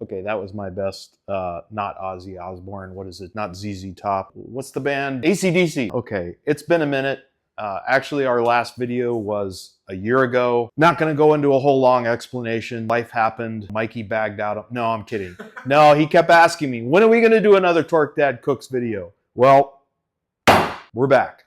Okay, that was my best, not Ozzy Osbourne. What is it? Not ZZ Top. What's the band? AC/DC. Okay, it's been a minute. Actually, our last video was a year ago. Not gonna go into a whole long explanation. Life happened. Mikey bagged out. No, I'm kidding. No, he kept asking me, when are we gonna do another Torque Dad Cooks video? Well, we're back.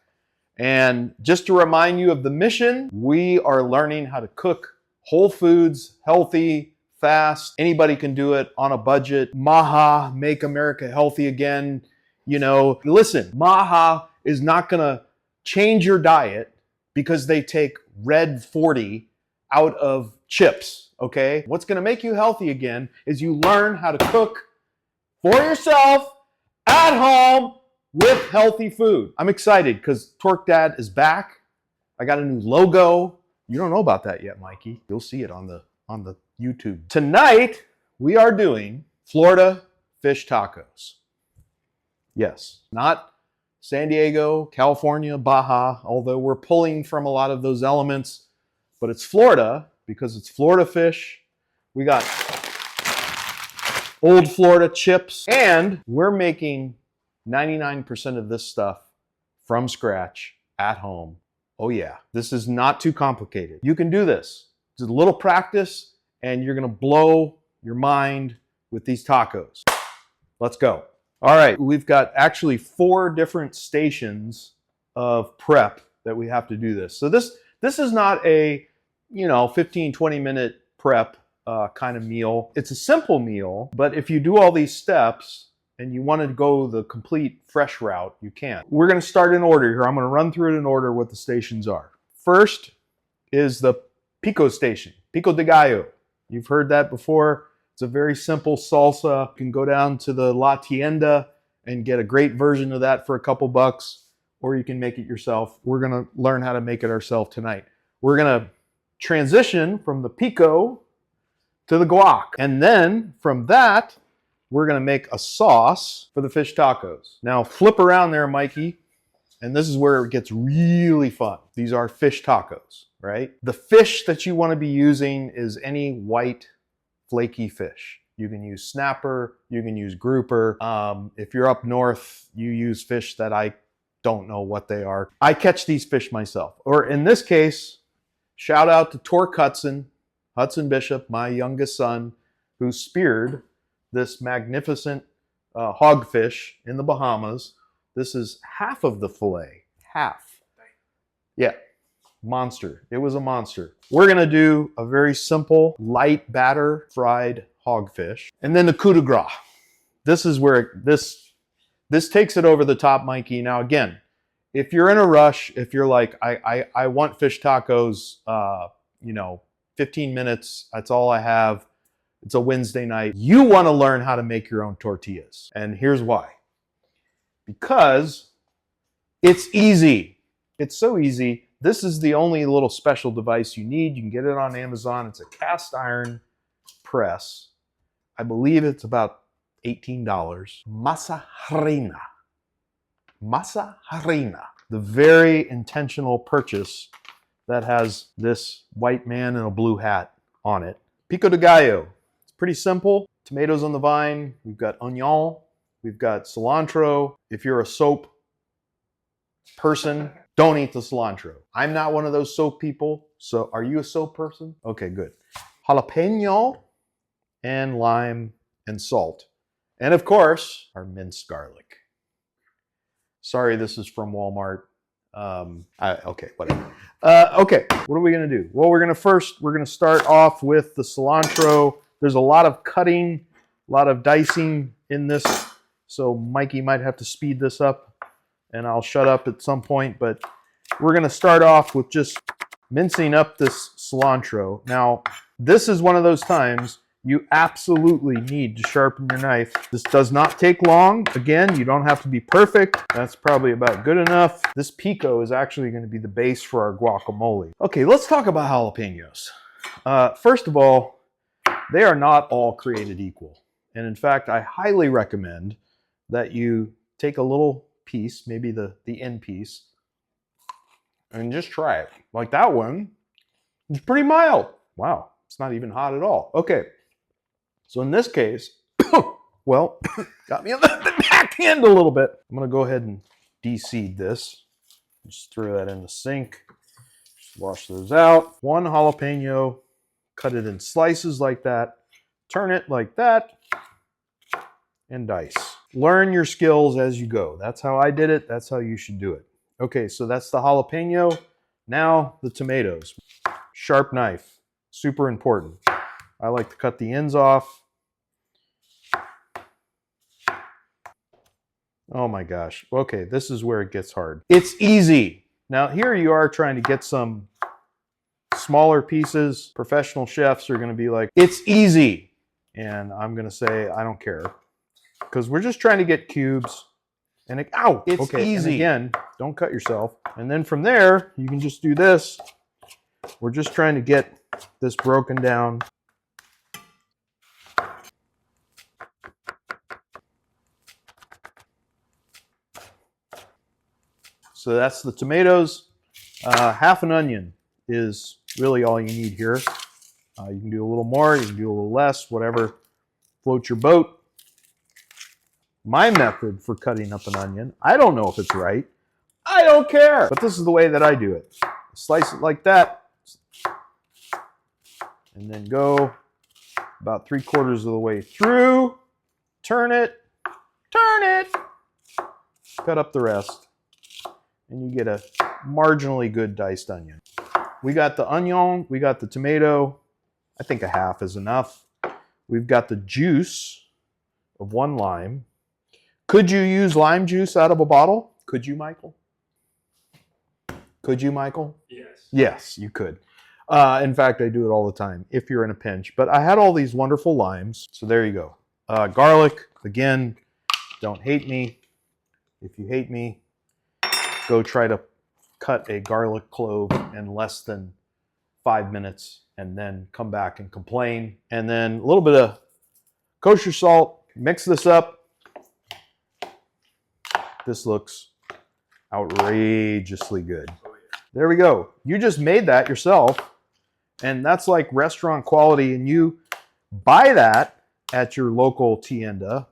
And just to remind you of the mission, we are learning how to cook whole foods, healthy, fast. Anybody can do it on a budget. Baja, make America healthy again. You know, listen, Baja is not gonna change your diet because they take red 40 out of chips, okay? What's gonna make you healthy again is you learn how to cook for yourself at home with healthy food. I'm excited because Torque Dad is back. I got a new logo. You don't know about that yet, Mikey. You'll see it on the YouTube. Tonight, we are doing Florida fish tacos. Yes, not San Diego, California, Baja, although we're pulling from a lot of those elements, but it's Florida because it's Florida fish. We got old Florida chips, and we're making 99% of this stuff from scratch at home. Oh yeah, this is not too complicated. You can do this. Just a little practice and you're gonna blow your mind with these tacos. Let's go. All right, we've got actually 4 different stations of prep that we have to do this. So this is not a, 15, 20 minute prep kind of meal. It's a simple meal, but if you do all these steps, and you want to go the complete fresh route, you can. We're going to start in order here. I'm going to run through it in order what the stations are. First is the Pico station, Pico de Gallo. You've heard that before. It's a very simple salsa. You can go down to the La Tienda and get a great version of that for a couple bucks, or you can make it yourself. We're going to learn how to make it ourselves tonight. We're going to transition from the Pico to the guac. And then from that, we're gonna make a sauce for the fish tacos. Now flip around there, Mikey, and this is where it gets really fun. These are fish tacos, right? The fish that you wanna be using is any white, flaky fish. You can use snapper, you can use grouper. If you're up north, you use fish that I don't know what they are. I catch these fish myself. Or in this case, shout out to Torque Hudson Bishop, my youngest son, who speared this magnificent hogfish in the Bahamas. This is half of the fillet, half. Yeah, monster. It was a monster. We're gonna do a very simple, light batter fried hogfish. And then the coup de grace. This is where this takes it over the top, Mikey. Now again, if you're in a rush, if you're like, I want fish tacos, 15 minutes, that's all I have. It's a Wednesday night. You want to learn how to make your own tortillas. And here's why. Because it's easy. It's so easy. This is the only little special device you need. You can get it on Amazon. It's a cast iron press. I believe it's about $18. Masa harina. Masa harina. The very intentional purchase that has this white man in a blue hat on it. Pico de Gallo. Pretty simple. Tomatoes on the vine. We've got onion. We've got cilantro. If you're a soap person, don't eat the cilantro. I'm not one of those soap people. So are you a soap person? Okay, good. Jalapeno and lime and salt. And of course, our minced garlic. Sorry, this is from Walmart. Okay, whatever. Okay, what are we gonna do? Well, we're gonna start off with the cilantro. There's a lot of cutting, a lot of dicing in this, so Mikey might have to speed this up, and I'll shut up at some point, but we're gonna start off with just mincing up this cilantro. Now, this is one of those times you absolutely need to sharpen your knife. This does not take long. Again, you don't have to be perfect. That's probably about good enough. This pico is actually gonna be the base for our guacamole. Okay, let's talk about jalapenos. First of all, they are not all created equal. And in fact, I highly recommend that you take a little piece, maybe the end piece, and just try it. Like that one, it's pretty mild. Wow, it's not even hot at all. Okay, So in this case, well, got me on the back end a little bit. I'm gonna go ahead and de-seed this. Just throw that in the sink. Just wash those out. One jalapeno, cut it in slices like that. Turn it like that, and dice. Learn your skills as you go. That's how I did it. That's how you should do it. Okay, so that's the jalapeno. Now the tomatoes. Sharp knife, super important. I like to cut the ends off. Oh my gosh. Okay, this is where it gets hard. It's easy. Now here you are trying to get some smaller pieces. Professional chefs are going to be like, it's easy. And I'm going to say, I don't care. Because we're just trying to get cubes. And it, ow, it's okay, easy. And again, don't cut yourself. And then from there, you can just do this. We're just trying to get this broken down. So that's the tomatoes. Half an onion is really all you need here. You can do a little more, you can do a little less, whatever floats your boat. My method for cutting up an onion, I don't know if it's right. I don't care. But this is the way that I do it. Slice it like that. And then go about 3/4 of the way through. Turn it. Turn it. Cut up the rest. And you get a marginally good diced onion. We got the onion. We got the tomato. I think a half is enough. We've got the juice of 1 lime. Could you use lime juice out of a bottle? Could you, Michael? Could you, Michael? Yes. Yes, you could. In fact, I do it all the time if you're in a pinch. But I had all these wonderful limes. So there you go. Garlic, again, don't hate me. If you hate me, go try to cut a garlic clove in less than 5 minutes and then come back and complain. And then a little bit of kosher salt. Mix this up. This looks outrageously good. There we go. You just made that yourself, and that's like restaurant quality, and you buy that at your local tienda,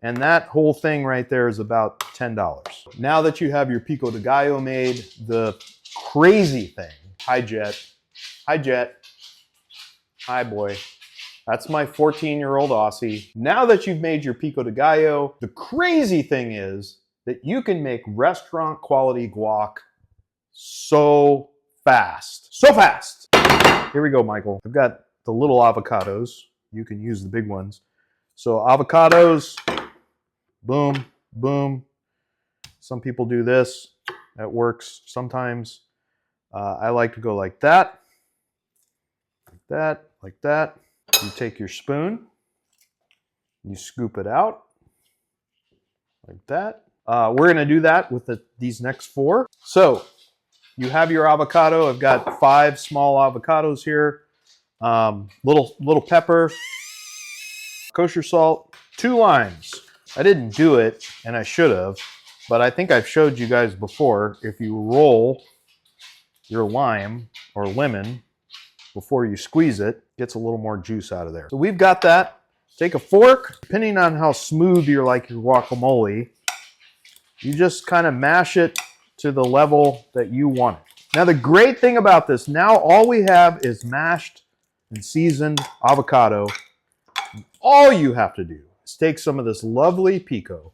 and that whole thing right there is about $10. Now that you have your Pico de Gallo made, the crazy thing, hi Jet, hi boy. That's my 14-year-old Aussie. Now that you've made your Pico de Gallo, the crazy thing is that you can make restaurant quality guac so fast. So fast! Here we go, Michael. I've got the little avocados. You can use the big ones. So avocados, boom, boom. Some people do this. That works sometimes. I like to go like that, like that, like that. You take your spoon, you scoop it out like that. We're going to do that with these next 4. So you have your avocado. I've got 5 small avocados here. Little pepper, kosher salt, 2 limes. I didn't do it, and I should have, but I think I've showed you guys before. If you roll your lime or lemon before you squeeze it, gets a little more juice out of there. So we've got that. Take a fork, depending on how smooth you like your guacamole, you just kind of mash it to the level that you want it. Now the great thing about this, now all we have is mashed and seasoned avocado. All you have to do is take some of this lovely pico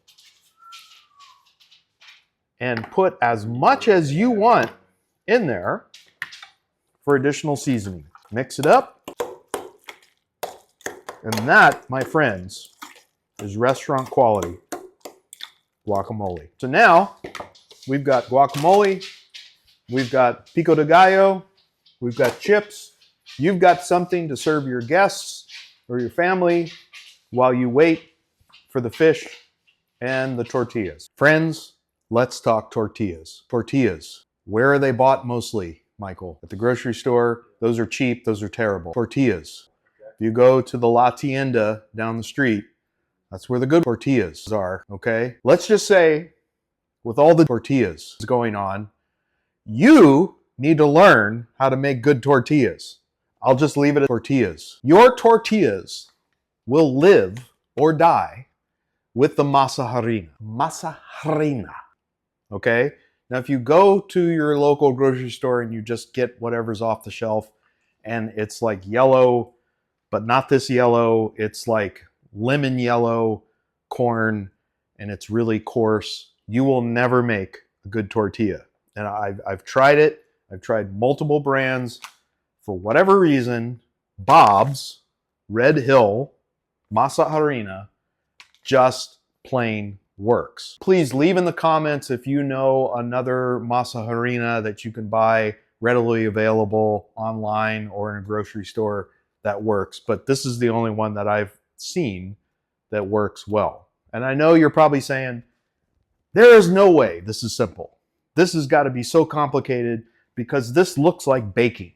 and put as much as you want in there for additional seasoning. Mix it up. And that, my friends, is restaurant quality guacamole. So now we've got guacamole, we've got Pico de Gallo, we've got chips. You've got something to serve your guests or your family while you wait for the fish and the tortillas. Friends, let's talk tortillas. Tortillas. Where are they bought mostly, Michael? At the grocery store. Those are cheap. Those are terrible. Tortillas. If you go to the La Tienda down the street, that's where the good tortillas are, okay? Let's just say, with all the tortillas going on, you need to learn how to make good tortillas. I'll just leave it at tortillas. Your tortillas will live or die with the masa harina. Masa harina. Okay? Now, if you go to your local grocery store and you just get whatever's off the shelf and it's like yellow, but not this yellow, it's like lemon yellow corn and it's really coarse, you will never make a good tortilla. And I've tried it. I've tried multiple brands. For whatever reason, Bob's, Red Hill, masa harina just plain works. Please leave in the comments if you know another masa harina that you can buy readily available online or in a grocery store that works. But this is the only one that I've seen that works well. And I know you're probably saying, there is no way this is simple. This has got to be so complicated because this looks like baking.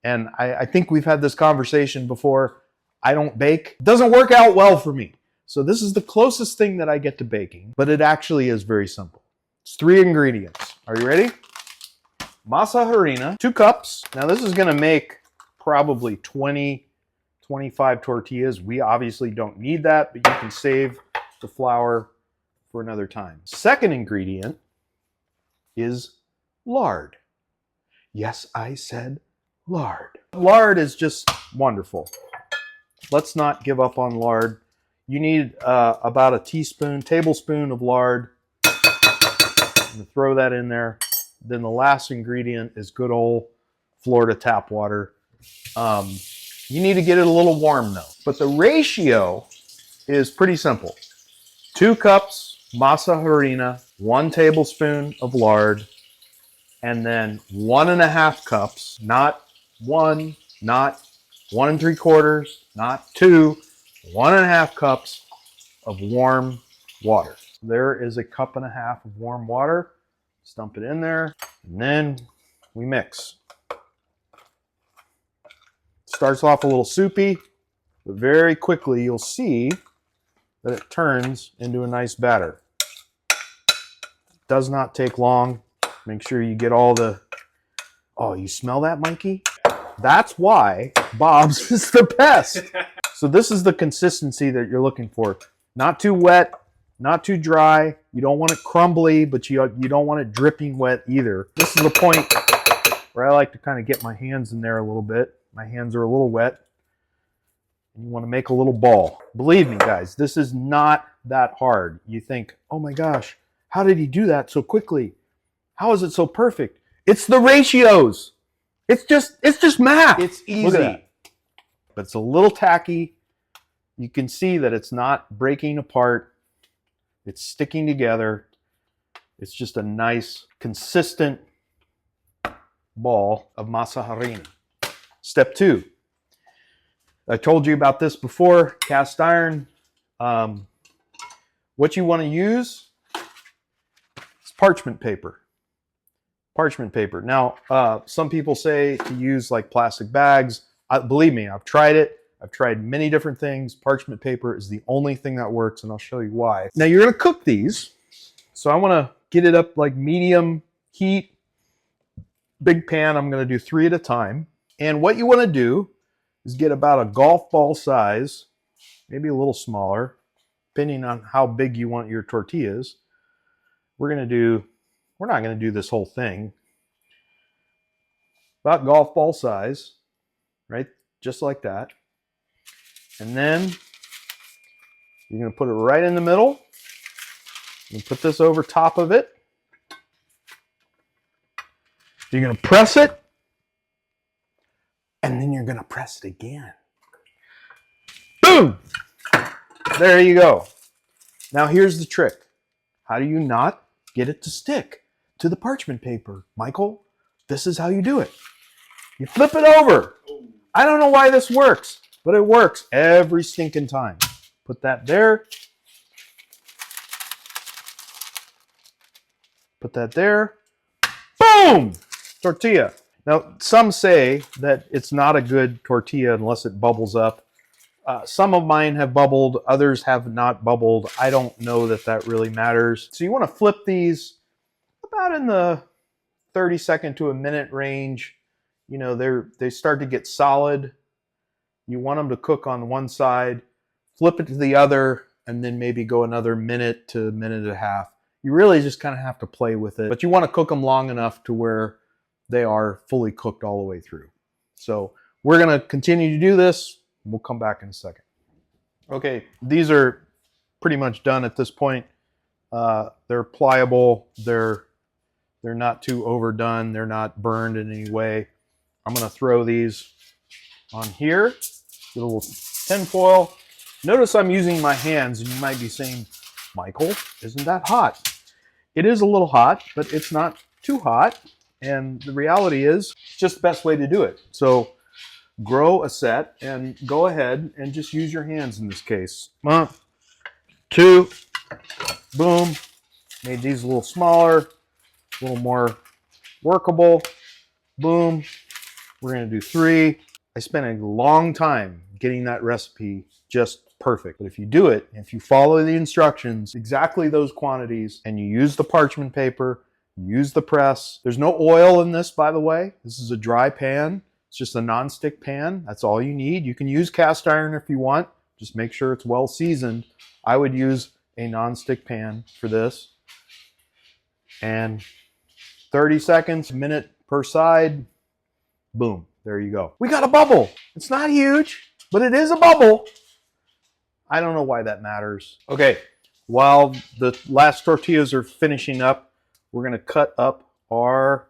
And I think we've had this conversation before. I don't bake. It doesn't work out well for me. So this is the closest thing that I get to baking, but it actually is very simple. It's 3 ingredients. Are you ready? Masa harina, 2 cups. Now this is gonna make probably 20, 25 tortillas. We obviously don't need that, but you can save the flour for another time. Second ingredient is lard. Yes, I said lard. Lard is just wonderful. Let's not give up on lard. You need about a tablespoon of lard. I'm gonna throw that in there. Then the last ingredient is good old Florida tap water. You need to get it a little warm though. But the ratio is pretty simple. 2 cups masa harina, 1 tablespoon of lard, and then 1.5 cups, not 1, not 1 3/4, not 2, 1.5 cups of warm water. There is a 1.5 cups of warm water. Dump it in there, and then we mix. Starts off a little soupy, but very quickly you'll see that it turns into a nice batter. Does not take long. Make sure you get all the... Oh, you smell that, Mikey? That's why Bob's is the best. So this is the consistency that you're looking for. Not too wet, not too dry. You don't want it crumbly, but you don't want it dripping wet either. This is the point where I like to kind of get my hands in there a little bit. My hands are a little wet. You want to make a little ball. Believe me, guys, this is not that hard. You think, oh my gosh, how did he do that so quickly? How is it so perfect? It's the ratios. It's just math. It's easy. Look at that. But it's a little tacky. You can see that it's not breaking apart. It's sticking together. It's just a nice, consistent ball of masa harina. Step 2. I told you about this before, cast iron. What you want to use is parchment paper. Parchment paper. Now, some people say to use like plastic bags. Believe me, I've tried it. I've tried many different things. Parchment paper is the only thing that works, and I'll show you why. Now, you're going to cook these. So I want to get it up like medium heat. Big pan, I'm going to do 3 at a time. And what you want to do is get about a golf ball size, maybe a little smaller, depending on how big you want your tortillas. We're not going to do this whole thing. About golf ball size, right? Just like that. And then you're going to put it right in the middle. You put this over top of it. You're going to press it. And then you're going to press it again. Boom! There you go. Now here's the trick. How do you not get it to stick to the parchment paper? Michael, this is how you do it. You flip it over. I don't know why this works, but it works every stinking time. Put that there. Put that there. Boom! Tortilla. Now, some say that it's not a good tortilla unless it bubbles up. Some of mine have bubbled, others have not bubbled. I don't know that that really matters. So you want to flip these about in the 30-second to a minute range. You know, they start to get solid. You want them to cook on one side. flip it to the other, and then maybe go another minute to a minute and a half. You really just kind of have to play with it, but you want to cook them long enough to where they are fully cooked all the way through. So we're going to continue to do this. We'll come back in a second. Okay, these are pretty much done at this point. They're pliable. They're not too overdone. They're not burned in any way. I'm going to throw these on here. A little tin foil. Notice I'm using my hands, and you might be saying, Michael, isn't that hot? It is a little hot, but it's not too hot. And the reality is, it's just the best way to do it. So grow a set and go ahead and just use your hands in this case. 1, 2, boom. Made these a little smaller, a little more workable. Boom. We're going to do 3. I spent a long time getting that recipe just perfect. But if you do it, if you follow the instructions, exactly those quantities, and you use the parchment paper, use the press. There's no oil in this, by the way. This is a dry pan. It's just a nonstick pan. That's all you need. You can use cast iron if you want. Just make sure it's well seasoned. I would use a nonstick pan for this. And 30 seconds, a minute per side. Boom. There you go. We got a bubble. It's not huge, but it is a bubble. I don't know why that matters. Okay, while the last tortillas are finishing up, we're going to cut up our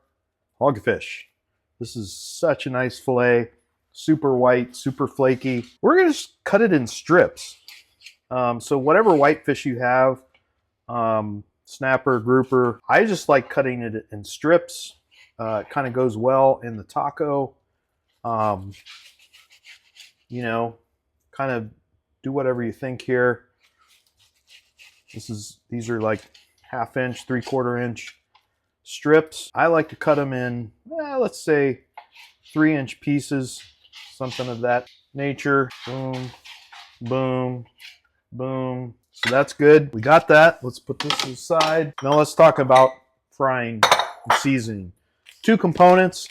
hogfish. This is such a nice fillet, super white, super flaky. We're going to just cut it in strips. So whatever whitefish you have, snapper, grouper, I just like cutting it in strips. It kind of goes well in the taco. You know, kind of do whatever you think here. These are like 1/2 inch, 3/4 inch strips. I like to cut them in, let's say 3-inch pieces, something of that nature. Boom, boom, boom. So that's good. We got that. Let's put this aside. Now let's talk about frying and seasoning. 2 components.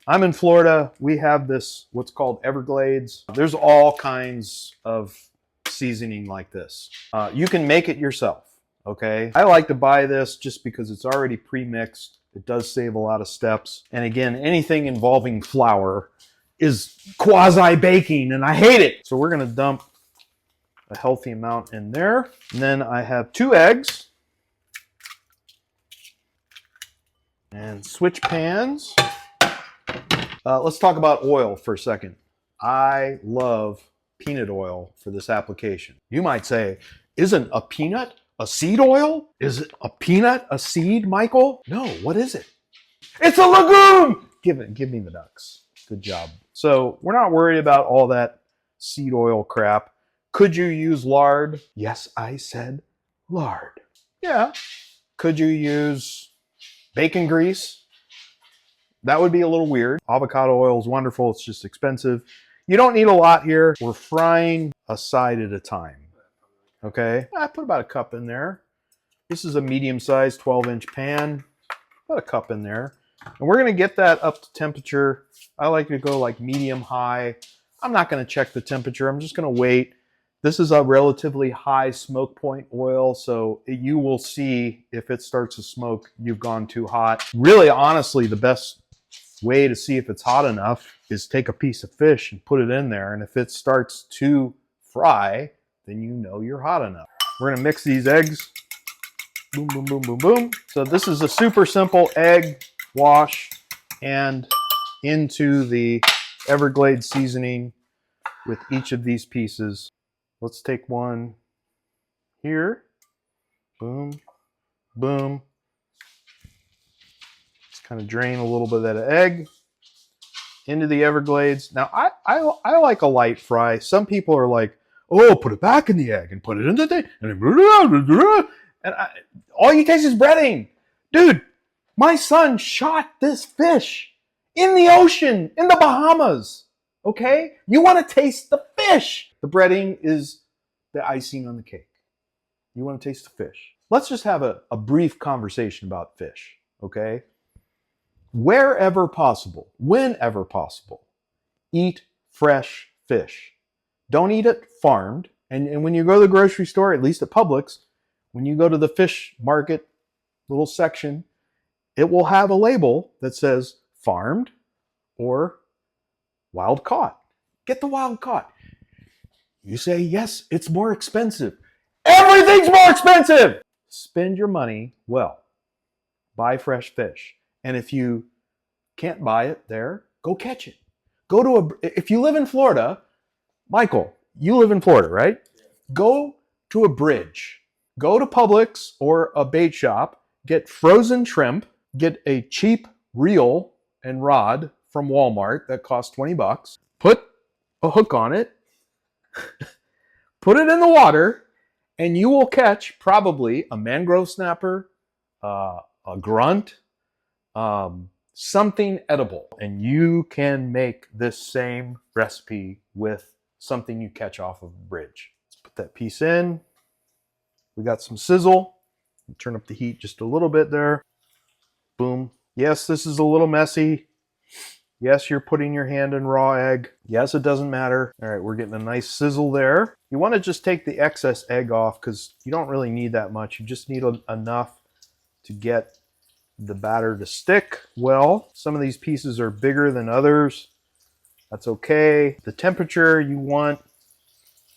I'm in Florida. We have this, what's called Everglades. There's all kinds of seasoning like this. You can make it yourself, okay? I like to buy this just because it's already pre-mixed. It does save a lot of steps. And again, anything involving flour is quasi-baking, and I hate it. So we're gonna dump a healthy amount in there. And then I have 2 eggs. And switch pans. Let's talk about oil for a second. I love peanut oil for this application. You might say, isn't a peanut a seed oil? Is it a peanut a seed, Michael? No, what is it? It's a legume! Give me the ducks. Good job. So we're not worried about all that seed oil crap. Could you use lard? Yes, I said lard. Yeah. Could you use bacon grease? That would be a little weird. Avocado oil is wonderful. It's just expensive. You don't need a lot here. We're frying a side at a time. Okay? I put about a cup in there. This is a medium-sized 12-inch pan. Put a cup in there. And we're going to get that up to temperature. I like to go like medium-high. I'm not going to check the temperature. I'm just going to wait. This is a relatively high smoke point oil, so you will see if it starts to smoke, you've gone too hot. Really, honestly, the best way to see if it's hot enough is take a piece of fish and put it in there, and if it starts to fry, then you know you're hot enough. We're gonna mix these eggs. Boom, boom, boom, boom, boom. So this is a super simple egg wash and into the Everglades seasoning with each of these pieces. Let's take one here. Boom, boom. Just kind of drain a little bit of that egg into the Everglades. Now, I like a light fry. Some people are like, oh, put it back in the egg and put it in the thing. And all you taste is breading. Dude, my son shot this fish in the ocean, in the Bahamas. Okay? You want to taste the fish. The breading is the icing on the cake. You want to taste the fish. Let's just have a brief conversation about fish, okay? Wherever possible, whenever possible, eat fresh fish. Don't eat it farmed. And when you go to the grocery store, at least at Publix, when you go to the fish market little section, it will have a label that says farmed or wild caught. Get the wild caught. You say, yes, it's more expensive. Everything's more expensive. Spend your money well. Buy fresh fish. And if you can't buy it there, go catch it. If you live in Florida, Michael, you live in Florida, right? Go to a bridge. Go to Publix or a bait shop, get frozen shrimp, get a cheap reel and rod from Walmart that costs $20, put a hook on it, put it in the water, and you will catch probably a mangrove snapper, a grunt, something edible. And you can make this same recipe with something you catch off of a bridge. Let's put that piece in. We got some sizzle. Turn up the heat just a little bit there. Boom. Yes, this is a little messy. Yes, you're putting your hand in raw egg. Yes, it doesn't matter. All right, we're getting a nice sizzle there. You want to just take the excess egg off because you don't really need that much. You just need enough to get the batter to stick well. Some of these pieces are bigger than others. That's okay. The temperature you want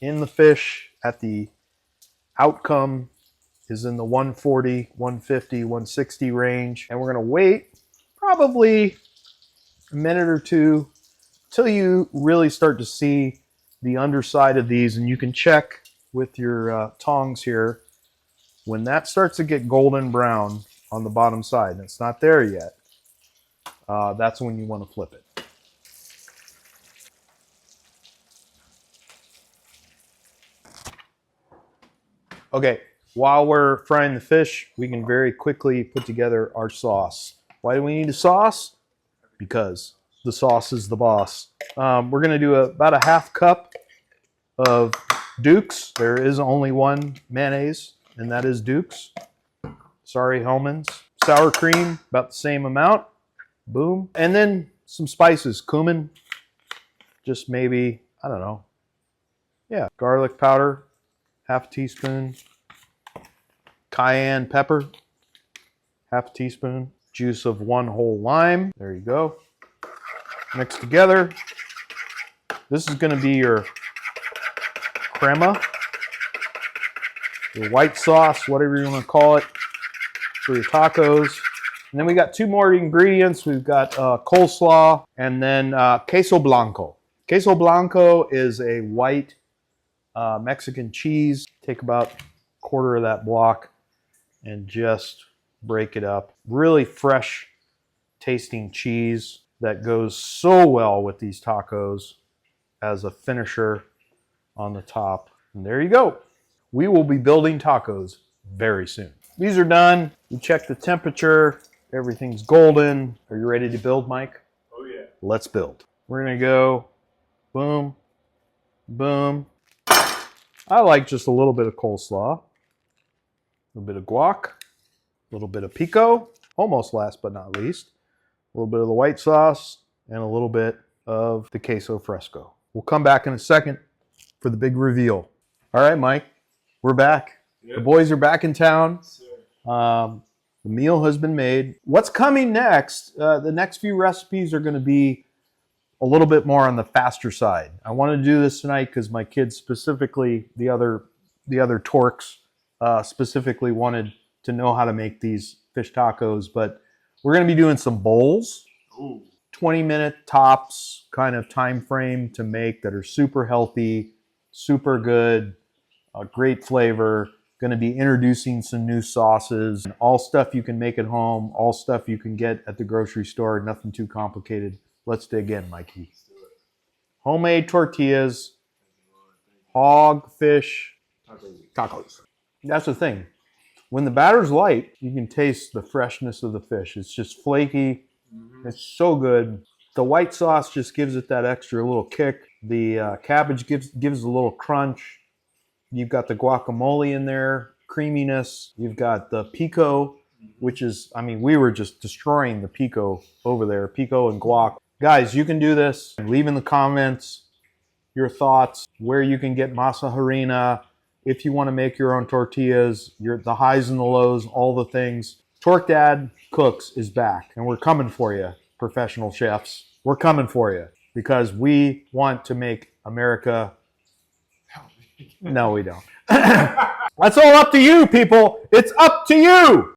in the fish at the outcome is in the 140, 150, 160 range. And we're going to wait probably a minute or two till you really start to see the underside of these. And you can check with your tongs here. When that starts to get golden brown on the bottom side, and it's not there yet, that's when you want to flip it. Okay, while we're frying the fish, we can very quickly put together our sauce. Why do we need a sauce? Because the sauce is the boss. We're going to do about a half cup of Duke's. There is only one mayonnaise, and that is Duke's. Sorry, Hellmann's. Sour cream, about the same amount. Boom. And then some spices. Cumin, just maybe, I don't know. Yeah, garlic powder, half a teaspoon. Cayenne pepper, half a teaspoon. Juice of 1 whole lime. There you go. Mix together. This is going to be your crema, your white sauce, whatever you want to call it, for your tacos. And then we got 2 more ingredients. We've got coleslaw and then queso blanco. Queso blanco is a white Mexican cheese. Take about a quarter of that block and just break it up. Really fresh tasting cheese that goes so well with these tacos as a finisher on the top. And there you go. We will be building tacos very soon. These are done. We check the temperature. Everything's golden. Are you ready to build, Mike? Oh yeah. Let's build. We're gonna go boom, boom. I like just a little bit of coleslaw, a little bit of guac, a little bit of pico, almost last but not least, a little bit of the white sauce, and a little bit of the queso fresco. We'll come back in a second for the big reveal. All right, Mike, we're back. Yep. The boys are back in town. The meal has been made. What's coming next? The next few recipes are going to be a little bit more on the faster side. I wanted to do this tonight because my kids, specifically the other torques, specifically wanted to know how to make these fish tacos. But we're going to be doing some bowls, 20-minute tops kind of time frame to make, that are super healthy, super good, great flavor. Going to be introducing some new sauces, all stuff you can make at home, all stuff you can get at the grocery store, nothing too complicated. Let's dig in, Mikey. Homemade tortillas, hog, fish, tacos. That's the thing. When the batter's light, you can taste the freshness of the fish. It's just flaky. It's so good. The white sauce just gives it that extra little kick. The cabbage gives a little crunch. You've got the guacamole in there, creaminess. You've got the pico, which is, I mean, we were just destroying the pico over there, pico and guac. Guys, you can do this. Leave in the comments your thoughts, where you can get masa harina, if you want to make your own tortillas, the highs and the lows, all the things. Torque Dad Cooks is back, and we're coming for you, professional chefs. We're coming for you because we want to make America. No, we don't. That's all up to you, people. It's up to you.